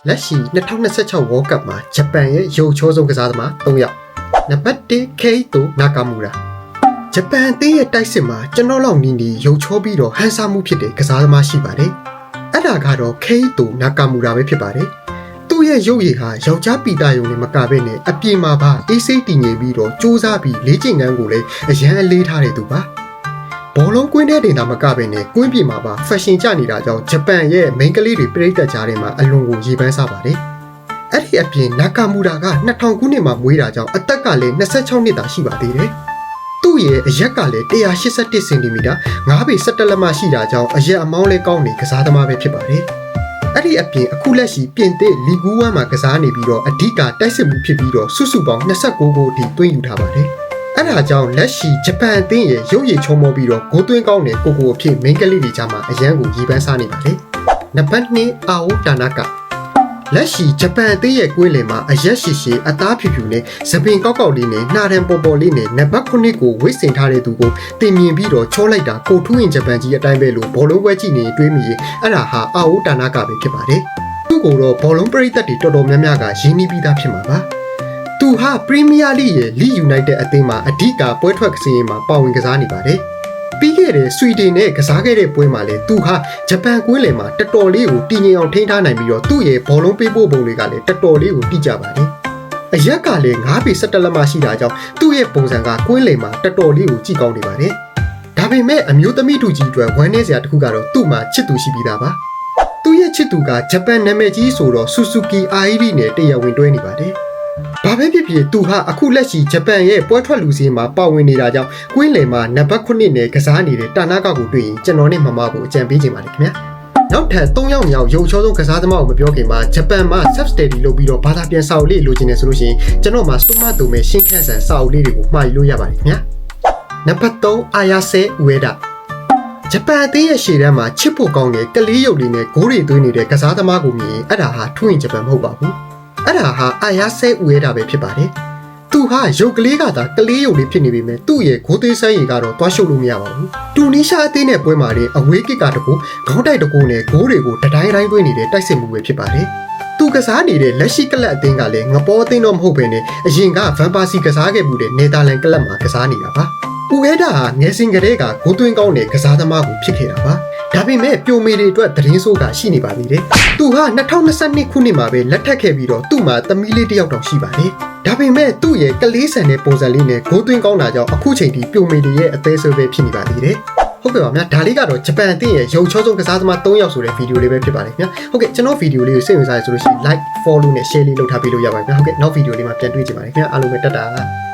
လက်ရှိ2026 World Cup မှာဂျပန်ရဲ့ရုပ်ချောဆုံးကစားသမား3ယောက်နံပါတ်1 Keito Nakamura ဂျပန်အသင်းရဲ့တိုက်စစ်မှာကျွန်တော်လောက်နီးနီးရုပ်ချောပြီးတော့ဟန်ဆာမှုဖြစ်တဲ့ကစားသမားရှိပါတယ်အဲ့ဒါကတော့ Keito Nakamura ပဲဖြစ်ပါတယ်သူ့ရဲ့ရုပ်ရည်ဟာယောက်ျားပီတာယုံနဲ့မကဘဲနဲ့အပြင်မှာပါအေးစိတ်တည်ငြိမ်ပြီးတော့စူးစမ်းပြီးလေ့ကျင့်ခန်းကိုလည်းအရန်အလေးထားတဲ့သူပါဘောလုံးကွင်းထဲတင်တာမကဘဲနဲ့ကွင်းပြင်မှာပါဖက်ရှင်ကျနေတာကြောင့်ဂျပန်ရဲ့မိန်းကလေးတွေပြည်သက်ကြားထဲမှာအလွန်ကိုရေပန်းစားပါတယ်။အဲ့ဒီအပြင်နာကာမူရာက2000ခုနှစ်မှာမွေးတာကြောင့်အသက်ကလည်း26နှစ်သာရှိပါသေးတယ်။သူ့ရဲ့အရက်ကလည်း181စင်တီမီတာ9ပေ17လက်မရှိတာကြောင့်အရက်အမောင်းလေးကောင်းနေကစားသမားပဲဖြစ်ပါတယ်။အဲ့ဒီအပြင်အခုလက်ရှိပြင်သစ်လီဂူး1မှာကစားနေပြီးတော့အဓိကတိုက်စစ်မှုဖြစ်ပြီးတော့စုစုပေါင်း29ဂိုးအထိသွင်းယူထားပါတယ်။အဲ့ဒါကြောင့်လက်ရှိဂျပန်အသင်းရဲ့ရုပ်ရည်ချုံမောပြီးတော့ဂိုးသွင်းကောင်းတဲ့ကိုအဖြစ်မိန်းကလေးတွေကြားမှာအရန်ကိုရည်ပန်းစားနေပါတယ်။နံပါတ်2အာအိုတာနာကာလက်ရှိဂျပန်အသင်းရဲ့ကွင်းလယ်မှာအရက်ရှိရှိအသားဖြူဖြူနဲ့သပင်ကောက်ကောက်လေးနဲ့နှာတံပေါ်ပေါ်လေးနဲ့နံပါတ်9ကိုဝိတ်ဆင်ထားတဲ့သူကိုတင်မြင်ပြီးတော့ချောလိုက်တာကိုထူးရင်ဂျပန်ကြီးအတိုင်းပဲလို့ဘောလုံးပွဲကြည့်နေတွေးမိရင်အဲ့ဒါဟာအာအိုတာနာကာပဲဖြစ်ပါတယ်။သူ့ကိုတော့ဘောလုံးပရိသတ်တွေတော်တော်များများကရင်းနှီးပြီးသားဖြစ်မှာပါ။သူဟာပရီးမီးယားလိရဲ့လီယူနိုက်တက်အသင်းမှာအဓိကပွဲထွက်ကစားရင်မှာပါဝင်ကစားနေပါတယ်။ပြီးခဲ့တဲ့ဆွီဒင်နဲ့ကစားခဲ့တဲ့ပွဲမှာလည်းသူဟာဂျပန်ကွင်းလယ်မှာတော်တော်လေးကိုတည်ငြိမ်အောင်ထိန်းထားနိုင်ပြီးတော့သူ့ရဲ့ဘောလုံးပေးပို့ပုံတွေကလည်းတော်တော်လေးကိုတိကျပါတယ်။အရက်ကလည်း9ပေ17လက်မရှိတာကြောင့်သူ့ရဲ့ပုံစံကကွင်းလယ်မှာတော်တော်လေးကိုကြည့်ကောင်းနေပါတယ်။ဒါပေမဲ့အမျိုးသမီးတူကြီးအတွက်ဝမ်းနည်းစရာတစ်ခုကတော့သူ့မှာချစ်သူရှိပြီးသားပါ။သူ့ရဲ့ချစ်သူကဂျပန်နာမည်ကြီးဆိုတော့ဆူဆူကီအာအီရီနဲ့တရားဝင်တွဲနေပါတယ်။ဘာပဲဖြစ်ဖြစ်သူဟာအခုလက်ရှိဂျပန်ရဲ့ပွဲထွက်လူစည်းမှာပါဝင်နေတာကြောင့်ကွင်းလယ်မှာနံပါတ်9နဲ့ကစားနေတဲ့တာနာကာကိုတွေ့ရင်ကျွန်တော်နဲ့မမကိုအကြံပေးချင်ပါတယ်ခင်ဗျာနောက်ထပ်3ယောက်မြောက်ရုပ်ချောဆုံးကစားသမားကိုမပြောခင်မှာဂျပန်မှာ substudy လုပ်ပြီးတော့ဘာသာပြန်စာအုပ်လေးလိုချင်နေဆိုလို့ရှိရင်ကျွန်တော်မှာစတိုမတုံမဲ့ရှင်းခန့်ဆန်စာအုပ်လေးတွေကိုမှာယူလို့ရပါတယ်ခင်ဗျာနံပါတ်3အာယာဆဲဝေဒဂျပန်အသင်းရဲ့ရှေ့တန်းမှာချစ်ဖို့ကောင်းတဲ့ကလေးရုပ်လေးနဲ့ဂိုးတွေသွင်းနေတဲ့ကစားသမားကိုမြင်ရင်အဲ့ဒါဟာထူးရင်ဂျပန်မဟုတ်ပါဘူးအဲ့ဒါဟာအာယာဆဲဦးရတာပဲဖြစ်ပါတယ်။သူဟာရုပ်ကလေးကသာကလေးရုပ်လေးဖြစ်နေပေမဲ့သူ့ရဲ့ဂိုးသေးဆန်းရည်ကတော့တွားရှုပ်လို့မရပါဘူး။တူနီးရှားအသင်းနဲ့ပွဲမှာလည်းအဝေးကစ်ကတကူခေါင်းတိုက်တကူနဲ့ဂိုးတွေကိုတတိုင်းတိုင်းသွင်းနေတဲ့တိုက်စစ်မှုပဲဖြစ်ပါတယ်။သူကစားနေတဲ့လက်ရှိကလပ်အသင်းကလည်းငပေါ်အသင်းတော့မဟုတ်ဘဲနဲ့အရင်ကဗန်ပါစီကစားခဲ့မှုတဲ့နယ်သာလန်ကလပ်မှာကစားနေတာပါ။ဦးရတာဟာငယ်စဉ်ကတည်းကဂိုးသွင်းကောင်းတဲ့ကစားသမားကိုဖြစ်ခဲ့တာပါ။ဒါပေမဲ့ပြိုမေတွေအတွက်သတင်းဆိုးကရှိနေပါသေးတယ်။သူဟာ2022ခုနှစ်မှာပဲလက်ထပ်ခဲ့ပြီးတော့သူ့မှာသမီးလေးတစ်ယောက်တောင်ရှိပါတယ်။ဒါပေမဲ့သူ့ရဲ့ကလေးဆန်တဲ့ပုံစံလေးနဲ့ဂိုးသွင်းကောင်းတာကြောင့်အခုချိန်ထိပြိုမေတွေရဲ့အသေးဆွဲပဲဖြစ်နေပါသေးတယ်။ဟုတ်ကဲ့ပါဗျာဒါလေးကတော့ဂျပန်အသင်းရဲ့ရုပ်ချောဆုံးကစားသမား3ယောက်ဆိုတဲ့ဗီဒီယိုလေးပဲဖြစ်ပါတယ်ခင်ဗျာ။ဟုတ်ကဲ့ကျွန်တော်ဗီဒီယိုလေးကိုစိတ်ဝင်စားရဆိုလို့ရှိရင် like follow နဲ့ share လေးလုပ်ထားပေးလို့ရပါတယ်ခင်ဗျာ။ဟုတ်ကဲ့နောက်ဗီဒီယိုလေးမှာပြန်တွေ့ကြပါမယ်ခင်ဗျာ။အားလုံးပဲတတ်တာ